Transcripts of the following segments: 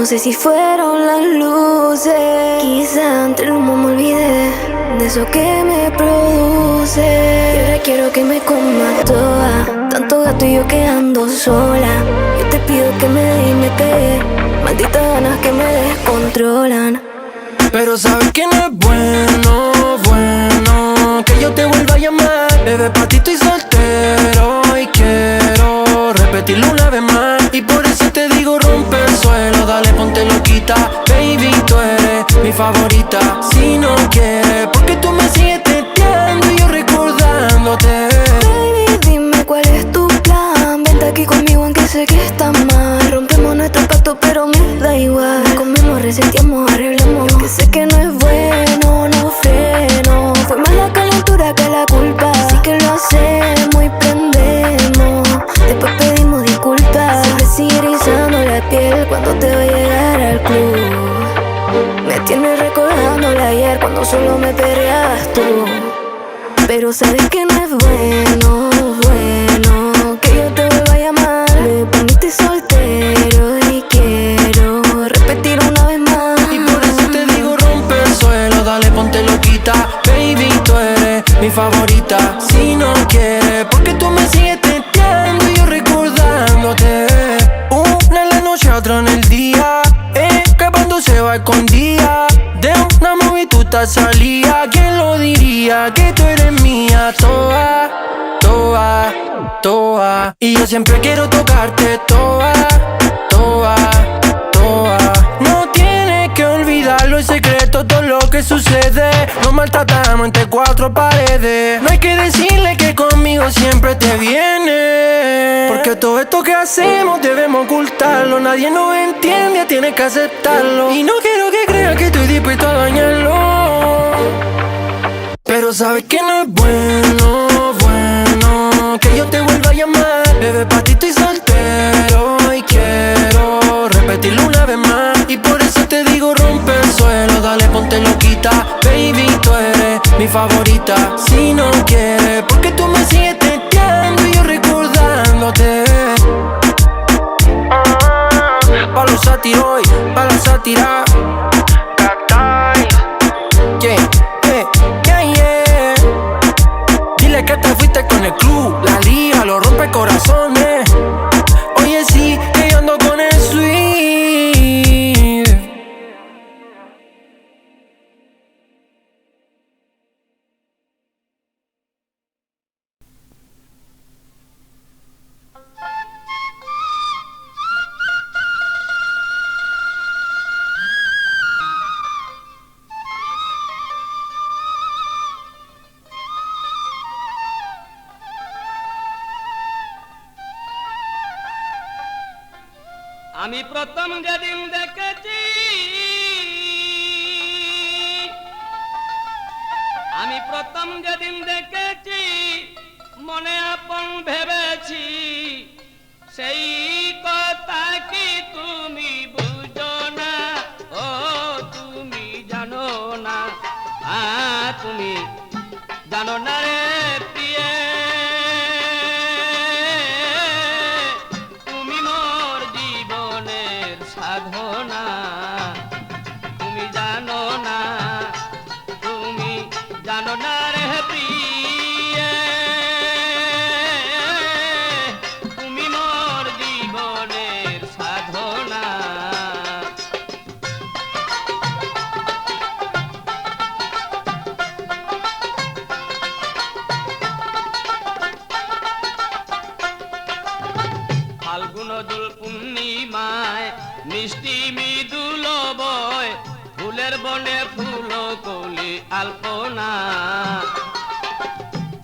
No sé si fueron las luces, quizá entre el humo me olvidé de eso que me produce. Y ahora quiero que me comas toda, tanto gato y yo que ando sola. Yo te pido que me dé y me pegue, malditas ganas que me descontrolan. Pero sabes que no es bueno que yo te vuelva a llamar. Bebé, pa' ti estoy soltero y quiero repetirlo una vez más. Y por eso te digo, rompe el suelo, dale, ponte loquita. Baby, tú eres mi favorita. Si no quieres, porque tú me sigues teteando y yo recordándote. Baby, dime cuál es tu plan. Vente aquí conmigo aunque sé que está mal. Rompemos nuestro pacto pero me da igual. Comemos, reseteamos, arreglamos. Yo que sé que no es bueno, no freno. Fue más la calentura que la culpa. Así que lo hacemos y prendemos. Después pedimos disculpas. Se me sigue erizando la piel cuando te va a llegar al club. Me tienes recordándola ayer cuando solo me perreabas tú. Pero sabes que no es bueno que yo te vuelva a llamar. Me poniste soltero y quiero repetir una vez más. Y por eso te digo, rompe el suelo, dale, ponte loquita. Baby, tú eres mi favorita. Si no quieres, porque tú me sigues teteando y yo recordándote. Una en la noche, otra en el día, escapándose va escondida. De una movie tú te salía. ¿Quién lo diría? Que tú eres mía, toda, toda, toda. Y yo siempre quiero tocarte toda, toda, toda. No tienes que olvidarlo, es secreto todo lo que sucede. Nos maltratamos entre cuatro paredes. No hay que decirle que conmigo siempre te viene, porque todo esto que hacemos debemos ocultarlo. Nadie nos entiende, tienes que aceptarlo. Y no quiero que creas que estoy dispuesto a dañarlo. Pero sabes que no es bueno que yo te vuelva a llamar. Bebé, pa' ti estoy soltero y quiero repetirlo una vez más. Y por eso te digo, rompe el suelo, dale, ponte loquita. Baby, tú eres mi favorita. Si no quieres, porque tú me sigues teteando y yo recordándote. Pa' los sátiros, pa' la sátira. Dile que te fuiste con el club, la liga, lo rompe corazones. Oye, sí, que yo ando con el sweet. আমি প্রথম যেদিন দেখেছি, আমি প্রথম যেদিন দেখেছি, মনে আপন ভেবেছি, সেই কথা কি তুমি বুঝো না? ও তুমি জানো না, তুমি জানো না রে প্রিয়ে। তুমি জানো না, তুমি জানো না রে প্রিয়ে, তুমি মোর জীবনের সাধনা। ফাল্গুন দোল পূর্ণিমায় মিষ্টি মৃদুল বয়, ফুলের বনে ফুল কলি আলপনা।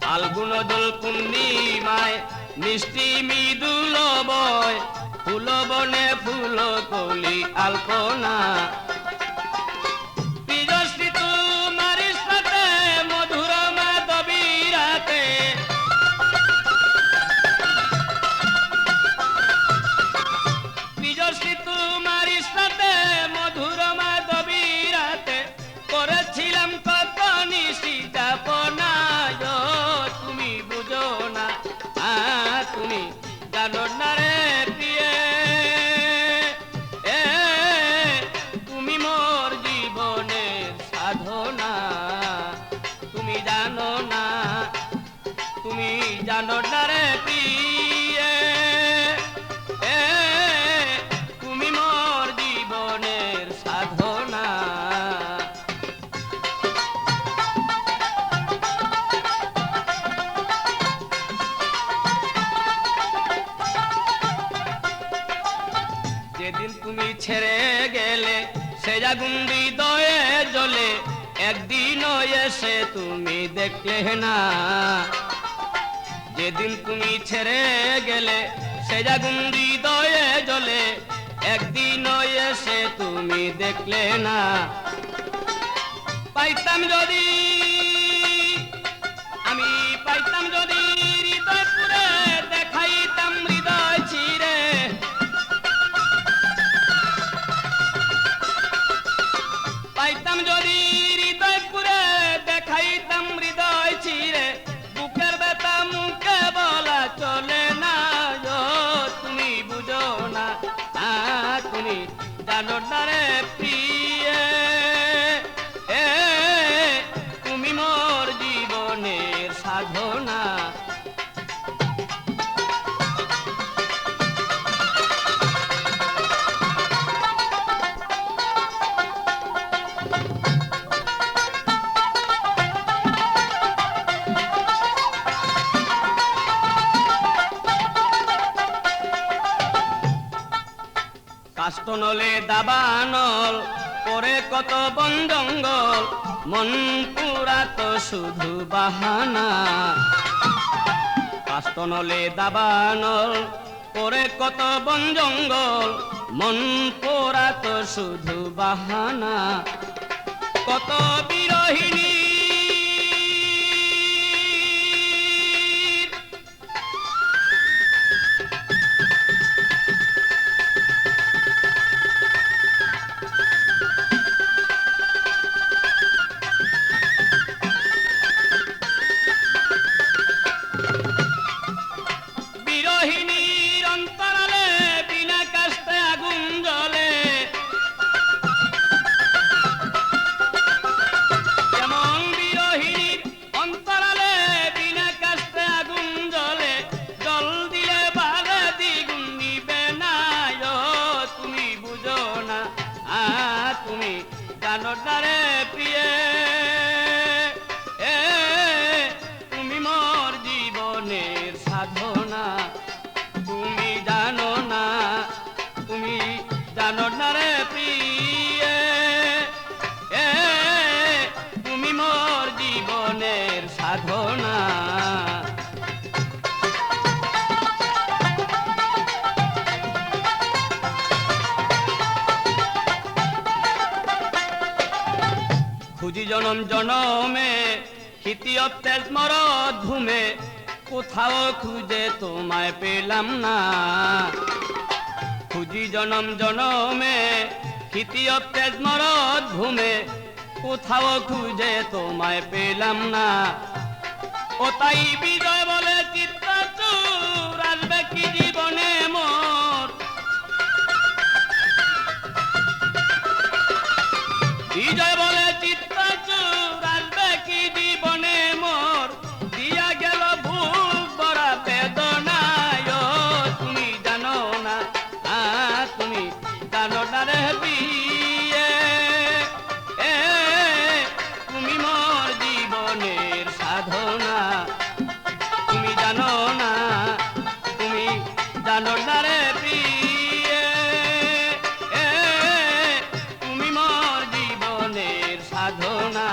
ফাল্গুন দোল পূর্ণিমায় মিষ্টি মৃদুল বয়, ফুল বনে ফুল কলি আলপনা। প্রিয়সী তোমার সাথে মধুর মাধবী রাতে, প্রিয়সী তোমার সাথে মধুর মাধবী রাতে, করেছিলাম কত নিশি যাপনা। তুমি বুঝো না, তুমি জানো না রে প্রিয়ে। না, তুমি জানো না, তুমি জানো না রে প্রিয়ে, তুমি মোর জীবনের সাধনা। যেদিন তুমি ছেড়ে গেলে সে আগুন হৃদয়ে জ্বলে, একদিনও এসে তুমি দেখলে না। যেদিন তুমি ছেড়ে গেলে সে আগুন হৃদয়ে জ্বলে, একদিনও এসে তুমি দেখলে না। পাইতাম যদি, আমি পাইতাম যদি হৃদয় পুরে দেখাইতাম হৃদয় চিরে, পাইতাম যদি হৃদয় পুরে দেখাইতাম হৃদয় চিরে, বুকের ব্যথা মুখে বলা চলে না। তুমি বুঝো না, তুমি জানো না রে প্রিয়ে, তুমি মোর জীবনের সাধনা। কাষ্টনলে দাবানল পরে কত বন জঙ্গল, মন পুরা তো শুধু বাহানা। কাষ্টনলে দাবানল পরে কত বন জঙ্গল, মন পুরা তো শুধু বাহানা। কত বিরহিনী বিরহিনীর অন্তরালে বিনা কাস্তে আগুন জ্বলে, যেমন বিরহিনীর অন্তরালে বিনা কাস্তে আগুন জ্বলে, জল দিলে বারে দ্বিগুণ নিবে না। তুমি বুঝো না, তুমি জানো না রে প্রিয়ে, তুমি মোর জীবনের সাধনা। তুমি জানো না, তুমি জানো না রে প্রিয়ে, তুমি মোর জীবনের সাধনা। খুঁজি জনম জনমে হিতিয়ত তেজ মরদ ঘুমে, কোথাও খুঁজে তোমায় পেলাম না। খুঁজি জনম জনমে হিতিয়ত তেজ মরদ ঘুমে, কোথাও খুঁজে তোমায় পেলাম না। ও তাই বিজয় বলে চিত্তাচুর আসবে কি জীবনে মোর, বিজয় বলে চিত্তাচুর আসবে কি জীবনে মোর, দিয়া গেল বুক ভরা বেদনায়। তুমি জানো না, তুমি জানো না রে প্রিয়ে, তুমি মোর জীবনের সাধনা। তুমি জানো না, তুমি জানো না রে প্রিয়ে, তুমি মোর জীবনের সাধনা।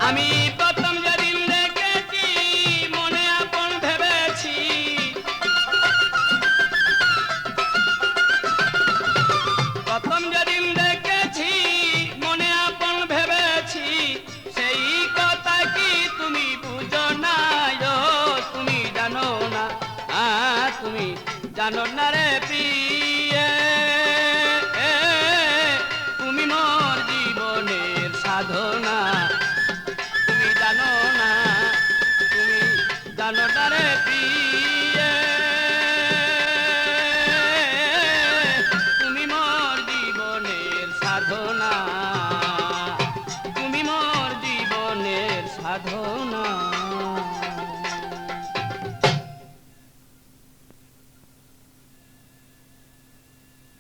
আমি প্রথম যেদিন দেখেছি মনে আপন ভেবেছি, প্রথম যেদিন দেখেছি মনে আপন ভেবেছি, সেই কথা কি তুমি বুঝো না। তুমি জানো না, তুমি জানো না রে প্রিয়ে, তুমি মোর জীবনের সাধনা। তুমি জানো না, তুমি জানো সাধনা